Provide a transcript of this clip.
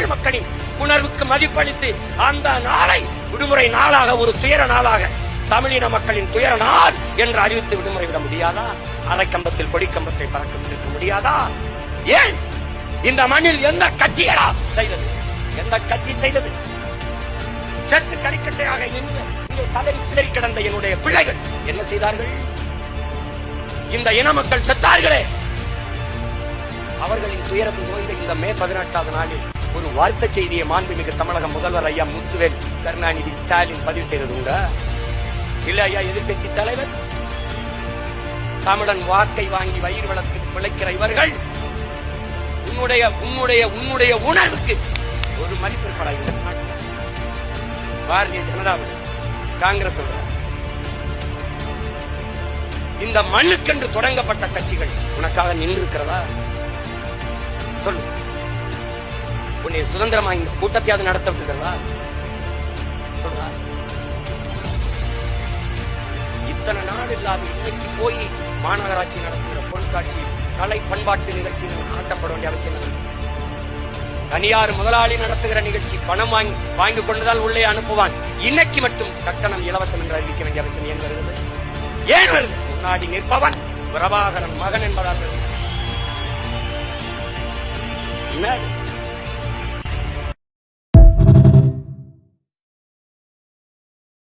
தமிழ் மக்களின் உணர்வுக்கு மதிப்பளித்து அந்த நாளை விடுமுறை நாளாக, ஒரு துயர நாளாக, தமிழின மக்களின் துயர நாள் என்று அறிவித்து விடுமுறை விட முடியாதா? அரைக்கம்பத்தில் கொடிக்கம்பத்தை பறக்க விட்டிருக்க முடியாதா? ஏன் இந்த மண்ணில் எந்த கட்சிகளா செய்தது? எந்த கட்சி செய்தது? சற்று கறிக்கட்டையாக நின்று கதறி சிதறி கிடந்த என்னுடைய பிள்ளைகள் என்ன செய்தார்கள்? இந்த இன மக்கள் செத்தார்களே, அவர்களின் துயரத்தில் நோய்ந்த இந்த மே 18ஆவது நாளில் ஒரு வார்த்தை செய்தியை மாண்புமிகு தமிழக முதல்வர் ஐயா முத்துவேல் கருணாநிதி ஸ்டாலின் பதிவு செய்தது உண்டா? இல்ல ஐயா எதிர்கட்சி தலைவர். தமிழன் வாக்கை வாங்கி வயிறு வளர்த்து பிழைக்கிற இவர்கள் உன்னுடைய உணர்வுக்கு ஒரு மதிப்பு இருப்படா இந்த நாட்டில்? பாரதிய ஜனதாவுடைய காங்கிரஸ் இந்த மண்ணுக்கென்று தொடங்கப்பட்ட கட்சிகள் உனக்காக நின்று இருக்கிறதா? சொல்லு. உன்னை சுதந்திரமா இந்த கூட்டத்தையாவது நடத்த விட்டுக்கிறதா? சொல்றா. இத்தனை நாள் இல்லாத இன்னைக்கு போய் மாநகராட்சி நடத்துகிற பொருட்காட்சி, கலை பண்பாட்டு நிகழ்ச்சி ஆட்டப்பட வேண்டிய அவசியம் இல்லை. தனியார் முதலாளி நடத்துகிற நிகழ்ச்சி பணம் வாங்கி கொண்டுதான் உள்ளே அனுப்புவான். இன்னைக்கு மட்டும் கட்டணம் இலவசம் என்று அறிவிக்க வேண்டிய அவசியம் ஏன் வருகிறது? ஏன் வருது? முன்னாடி நிற்பவன் பிரபாகரன் மகன் என்பதால் என்ன